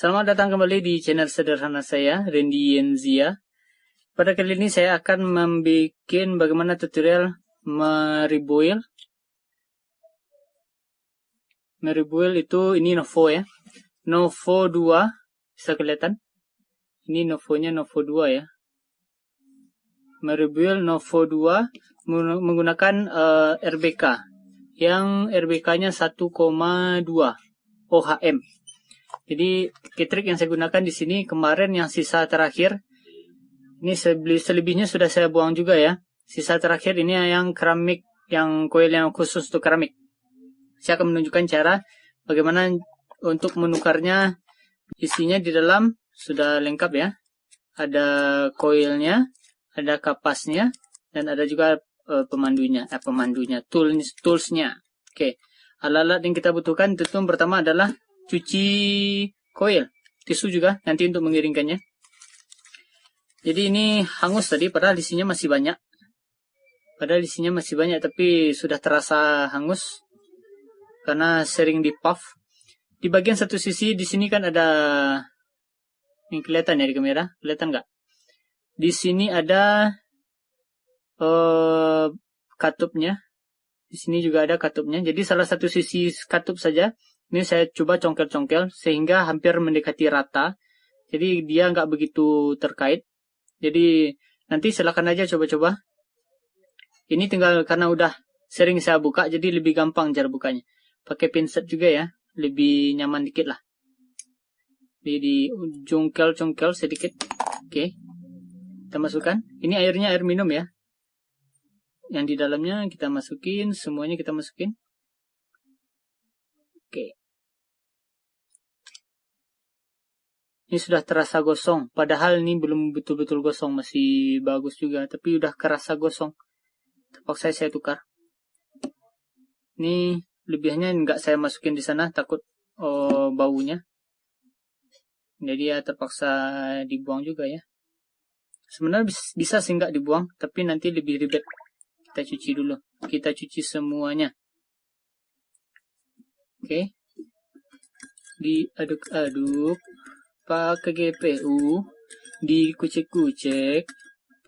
Selamat datang kembali di channel sederhana saya, Randy Yenzia. Pada kali ini saya akan membuat bagaimana tutorial meribuil. Meribuil itu ini Novo ya. Novo 2, bisa kelihatan? Ini Novonya Novo 2 ya. Meribuil Novo 2 menggunakan RBK. Yang RBK-nya 1,2 OHM. Jadi trik yang saya gunakan di sini kemarin yang sisa terakhir, ini selebihnya sudah saya buang juga ya. Sisa terakhir ini yang keramik, yang koil yang khusus untuk keramik. Saya akan menunjukkan cara bagaimana untuk menukarnya. Isinya di dalam sudah lengkap ya. Ada koilnya, ada kapasnya, dan ada juga pemandunya, toolsnya. Oke, alat-alat yang kita butuhkan tentu pertama adalah cuci koil, tisu juga nanti untuk mengiringkannya. Jadi ini hangus tadi, padahal isinya masih banyak. Tapi sudah terasa hangus karena sering di puff. Di bagian satu sisi di sini kan ada, ini kelihatan ya di kamera, kelihatan nggak? Di sini ada katupnya. Di sini juga ada katupnya. Jadi salah satu sisi katup saja. Ini saya coba congkel-congkel sehingga hampir mendekati rata. Jadi dia nggak begitu terkait. Jadi nanti silakan aja coba-coba. Ini tinggal karena udah sering saya buka, jadi lebih gampang cara bukanya. Pakai pinset juga ya, lebih nyaman dikit lah. Jadi jongkel-jongkel sedikit. Oke, kita masukkan. Ini airnya air minum ya. Yang di dalamnya kita masukin, semuanya kita masukin. Oke. Ini sudah terasa gosong, padahal ini belum betul-betul gosong, masih bagus juga, tapi udah kerasa gosong. Terpaksa saya tukar. Ini lebihnya nggak saya masukin di sana, takut baunya. Jadi ya terpaksa dibuang juga ya. Sebenarnya bisa sih nggak dibuang, tapi nanti lebih ribet. Kita cuci dulu. Kita cuci semuanya. Oke. Diaduk-aduk. Pakai GPU, dikucek-kucek,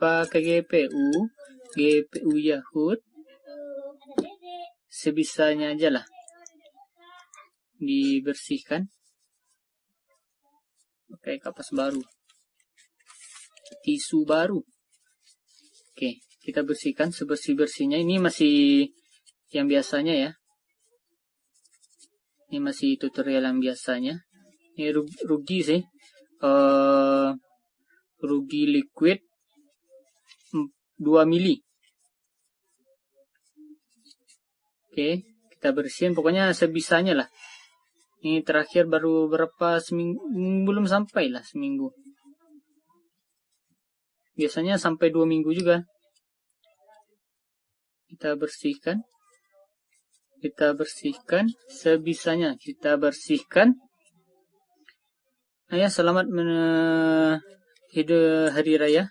pakai GPU Yahoo, sebisanya aja lah, dibersihkan. Oke, kapas baru, tisu baru. Oke, kita bersihkan sebersih-bersihnya. Ini masih yang biasanya ya, ini masih tutorial yang biasanya. Ini rugi sih, rugi liquid 2 mili. Oke, kita bersihin pokoknya sebisanya lah. Ini terakhir baru berapa seminggu, belum sampai lah seminggu. Biasanya sampai 2 minggu juga. Kita bersihkan sebisanya, kita bersihkan. Ya, selamat hari raya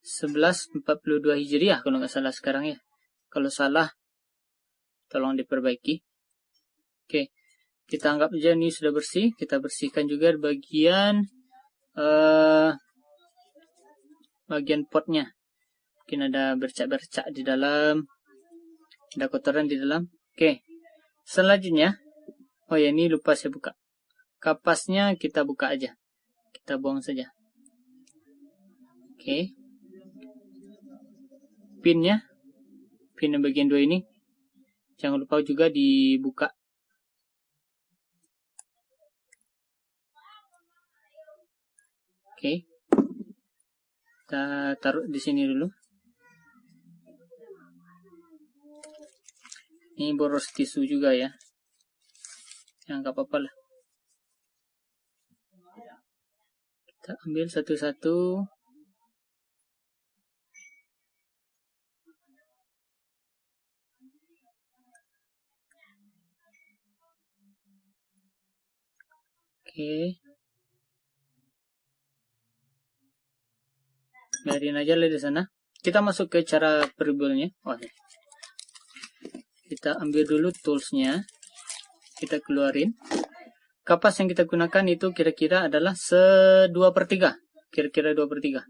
1142 Hijriah kalau nggak salah sekarang ya. Kalau salah tolong diperbaiki. Oke, kita anggap aja ini sudah bersih. Kita bersihkan juga bagian potnya. Mungkin ada bercak-bercak di dalam, ada kotoran di dalam. Oke, selanjutnya, oh ya ini lupa saya buka. Kapasnya kita buka aja, kita buang saja. Oke, pin yang bagian 2 ini jangan lupa juga dibuka. Oke, kita taruh di sini dulu. Ini boros tisu juga ya, yang nggak apa-apa lah. Kita ambil satu-satu. Oke. Biarin aja lah di sana. Kita masuk ke cara peribuilnya. Kita ambil dulu toolsnya. Kita keluarin. kapas yang kita gunakan itu kira-kira adalah 2/3. Kira-kira 2/3.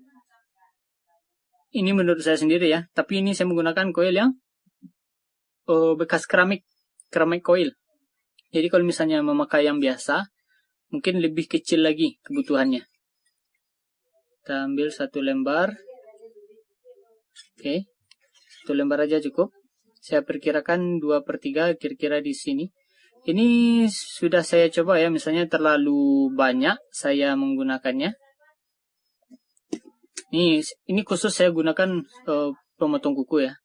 Ini menurut saya sendiri ya. Tapi ini saya menggunakan coil yang bekas keramik coil. Jadi kalau misalnya memakai yang biasa, mungkin lebih kecil lagi kebutuhannya. Kita ambil 1 lembar. Oke. 1 lembar aja cukup. Saya perkirakan 2/3 kira-kira di sini. Ini sudah saya coba ya, misalnya terlalu banyak saya menggunakannya. Ini khusus saya gunakan pemotong kuku ya.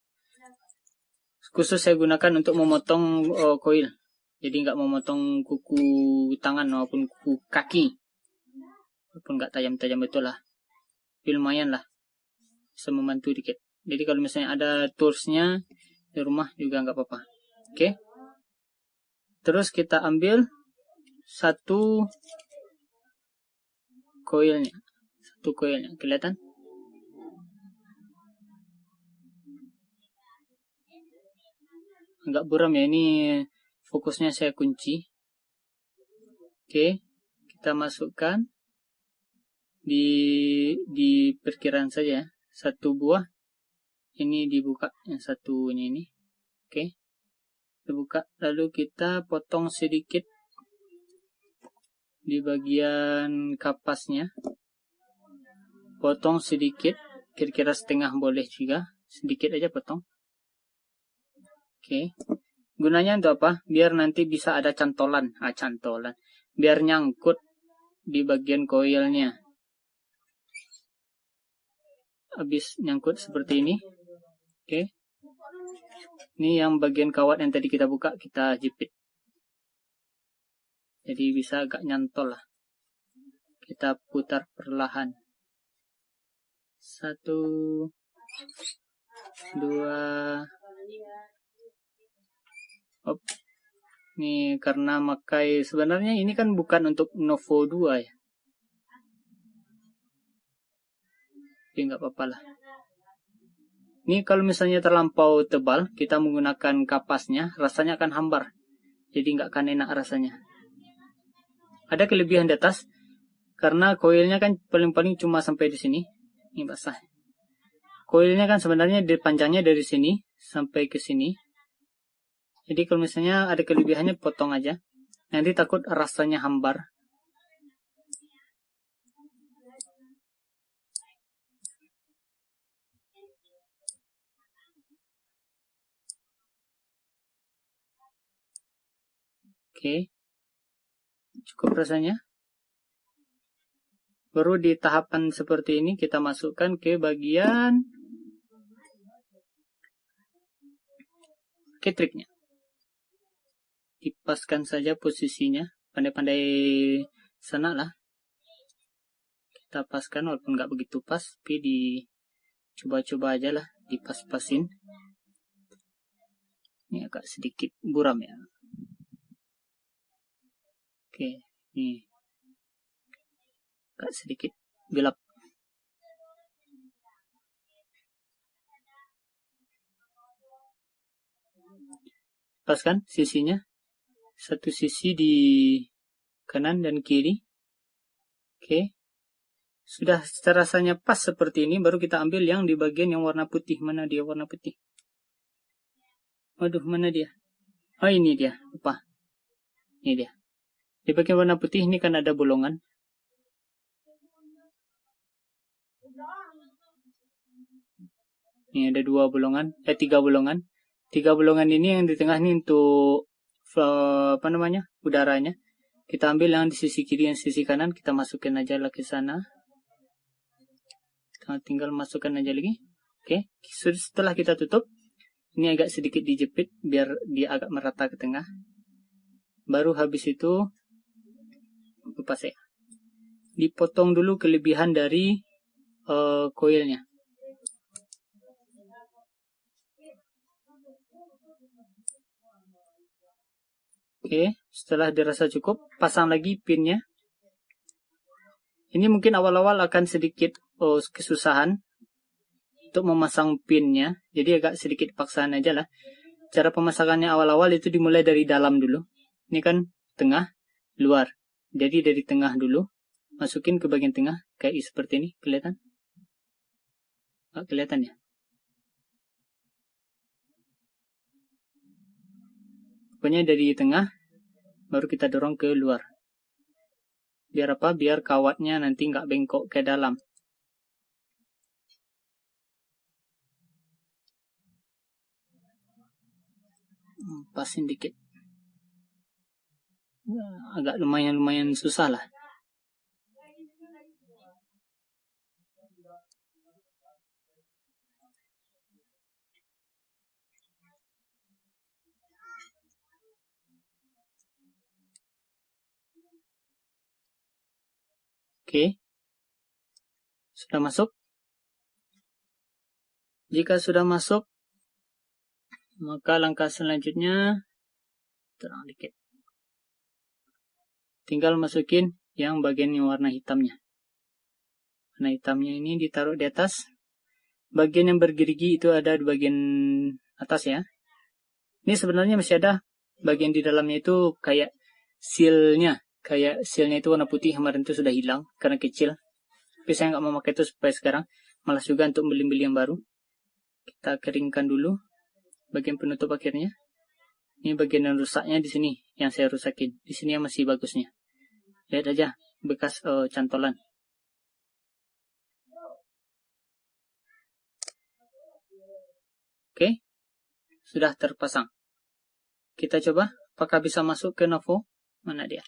Khusus saya gunakan untuk memotong koil. Jadi nggak memotong kuku tangan maupun kuku kaki. Walaupun nggak tajam-tajam betul lah. Tapi lumayan lah. Bisa membantu dikit. Jadi kalau misalnya ada toolsnya di rumah juga nggak apa-apa. Oke. Terus kita ambil 1 koilnya. 1 koilnya. Kelihatan? Agak buram ya. Ini fokusnya saya kunci. Oke. Kita masukkan. Di perkiraan saja. 1 buah. Ini dibuka. Yang satunya ini. Oke. Buka, lalu kita potong sedikit di bagian kapasnya, potong sedikit, kira-kira setengah boleh juga, sedikit aja potong. Oke, gunanya untuk apa? Biar nanti bisa ada cantolan, biar nyangkut di bagian koilnya. Habis nyangkut seperti ini. Oke. Ini yang bagian kawat yang tadi kita buka, kita jepit. Jadi bisa agak nyantol lah. Kita putar perlahan. 1, 2. Hop. Ini karena pakai, sebenarnya ini kan bukan untuk Novo 2 ya. Tapi nggak apa-apa lah. Ini kalau misalnya terlampau tebal, kita menggunakan kapasnya, rasanya akan hambar. Jadi nggak akan enak rasanya. Ada kelebihan di atas, karena koilnya kan paling-paling cuma sampai di sini. Ini basah. Koilnya kan sebenarnya panjangnya dari sini sampai ke sini. Jadi kalau misalnya ada kelebihannya, potong aja. Nanti takut rasanya hambar. Oke, cukup rasanya. Baru di tahapan seperti ini kita masukkan ke bagian ketriknya. Dipaskan saja posisinya, pandai-pandai sana lah. Kita paskan walaupun nggak begitu pas, tapi dicoba-coba aja lah, dipas-pasin. Ini agak sedikit buram ya. Oke, ini agak sedikit gelap. Paskan sisinya, satu sisi di kanan dan kiri. Oke, sudah rasanya pas seperti ini, baru kita ambil yang di bagian yang warna putih. Mana dia warna putih? Waduh, mana dia? Oh, ini dia, lupa. Ini dia. Di bagian warna putih ini kan ada bolongan. Ini ada 2 bolongan, 3 bolongan. 3 bolongan ini yang di tengah ini untuk udaranya. Kita ambil yang di sisi kiri dan sisi kanan, kita masukkan aja lah ke sana. Tinggal masukkan aja lagi. Oke, setelah kita tutup, ini agak sedikit dijepit biar dia agak merata ke tengah. Baru habis itu, lupa saya, dipotong dulu kelebihan dari koilnya. Oke, setelah dirasa cukup, pasang lagi pinnya. Ini mungkin awal-awal akan sedikit kesusahan untuk memasang pinnya. Jadi agak sedikit paksaan aja lah. Cara pemasangannya awal-awal itu dimulai dari dalam dulu. Ini kan tengah, luar. Jadi dari tengah dulu, masukin ke bagian tengah, kayak seperti ini, kelihatan? Nggak kelihatan ya? Pokoknya dari tengah, baru kita dorong ke luar. Biar apa? Biar kawatnya nanti nggak bengkok ke dalam. Pasin dikit. Agak lumayan susah lah. Oke. Sudah masuk? Jika sudah masuk, maka langkah selanjutnya terang dikit. Tinggal masukin yang bagian yang warna hitamnya. Warna hitamnya ini ditaruh di atas. Bagian yang bergerigi itu ada di bagian atas ya. Ini sebenarnya masih ada bagian di dalamnya itu kayak sealnya. Kayak sealnya itu warna putih, kemarin itu sudah hilang karena kecil. Tapi saya nggak mau pakai itu supaya sekarang. Malas juga untuk beli-beli yang baru. Kita keringkan dulu bagian penutup akhirnya. Ini bagian yang rusaknya di sini, yang saya rusakin. Di sini yang masih bagusnya. Lihat aja bekas cantolan. Oke, sudah terpasang. Kita coba, apakah bisa masuk ke Novo? Mana dia?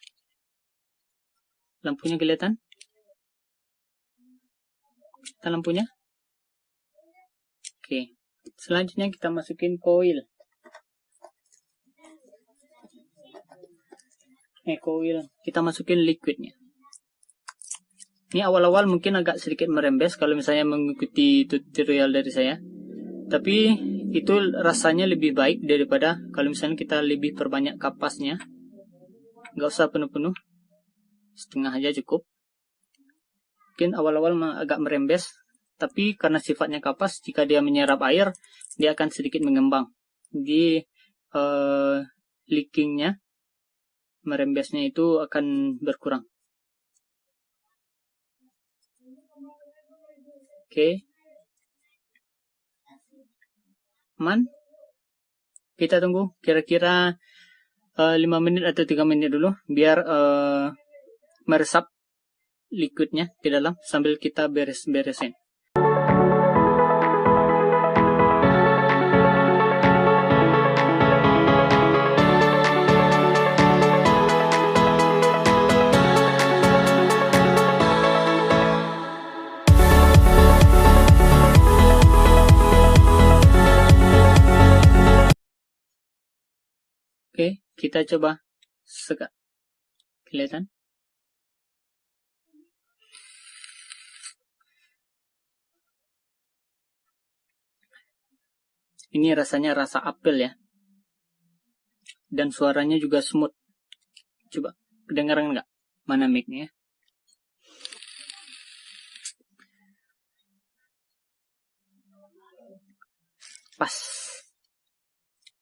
Lampunya kelihatan? Kita lampunya? Oke, selanjutnya kita masukin koil. Koil, kita masukin liquidnya. Ini awal-awal mungkin agak sedikit merembes kalau misalnya mengikuti tutorial dari saya. Tapi itu rasanya lebih baik daripada kalau misalnya kita lebih perbanyak kapasnya. Nggak usah penuh-penuh. Setengah aja cukup. Mungkin awal-awal agak merembes. Tapi karena sifatnya kapas, jika dia menyerap air, dia akan sedikit mengembang. Jadi leakingnya, merembesnya itu akan berkurang. Oke. Aman. Kita tunggu kira-kira 5 menit atau 3 menit dulu. Biar meresap liquidnya di dalam sambil kita beres-beresin. Oke, kita coba sekat. Kelihatan? Ini rasanya rasa apel ya. Dan suaranya juga smooth. Coba, kedengaran nggak? Mana mic-nya? Pas.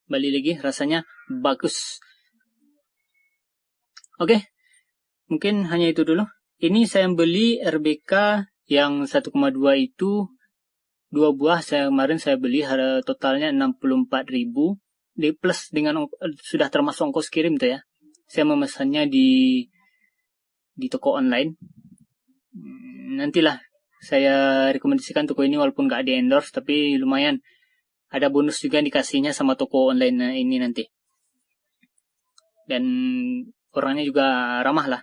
Balik lagi, rasanya bagus. Oke, mungkin hanya itu dulu. Ini saya beli RBK yang 1,2 itu 2 buah. Kemarin saya beli totalnya 64.000. Di plus dengan sudah termasuk ongkos kirim tuh ya. Saya memesannya di toko online. Nantilah saya rekomendasikan toko ini walaupun nggak di endorse, tapi lumayan. Ada bonus juga dikasihnya sama toko online ini nanti. Dan orangnya juga ramah lah.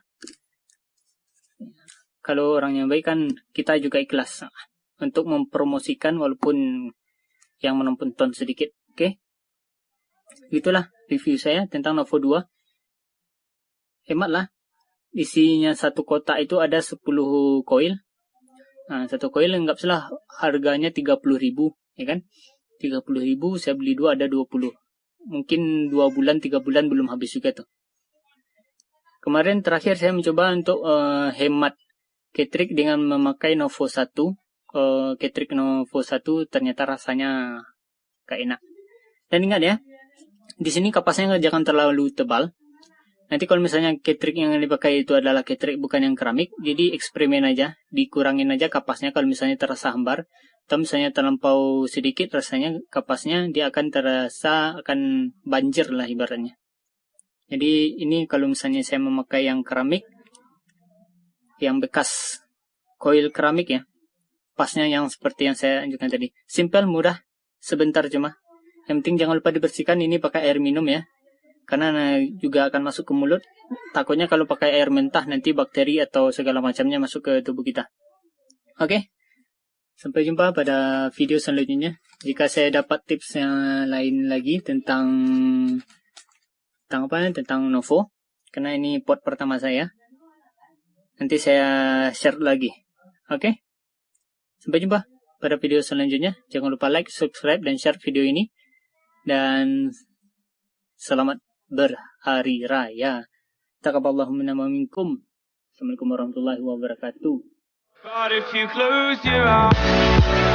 Kalau orangnya baik kan kita juga ikhlas untuk mempromosikan walaupun yang menonton sedikit. Oke. Itulah review saya tentang Novo 2. Hemat lah. Isinya satu kotak itu ada 10 koil. Nah, satu koil enggak salah harganya 30.000, ya kan? 30.000 saya beli 2 ada 20. Mungkin 2 bulan 3 bulan belum habis juga tuh. Kemarin terakhir saya mencoba untuk hemat ketrik dengan memakai Novo 1. Ketrik Novo 1 ternyata rasanya gak enak. Dan ingat ya, di sini kapasnya jangan terlalu tebal. Nanti kalau misalnya ketrik yang dipakai itu adalah ketrik bukan yang keramik, jadi eksperimen aja, dikurangin aja kapasnya kalau misalnya terasa hambar, atau misalnya terlampau sedikit rasanya kapasnya, dia akan terasa akan banjir lah ibaratnya. Jadi ini kalau misalnya saya memakai yang keramik, yang bekas koil keramik ya, pasnya yang seperti yang saya anjurkan tadi. Simple, mudah, sebentar cuma. Yang penting jangan lupa dibersihkan, ini pakai air minum ya. Karena juga akan masuk ke mulut. Takutnya kalau pakai air mentah nanti bakteri atau segala macamnya masuk ke tubuh kita. Oke. Sampai jumpa pada video selanjutnya. Jika saya dapat tips yang lain lagi tentang Novo, karena ini pot pertama saya, nanti saya share lagi. Oke. Sampai jumpa pada video selanjutnya. Jangan lupa like, subscribe, dan share video ini. Dan selamat berhari raya. Taqabbalallahu minna wa minkum. Assalamualaikum warahmatullahi wabarakatuh. But if you close your eyes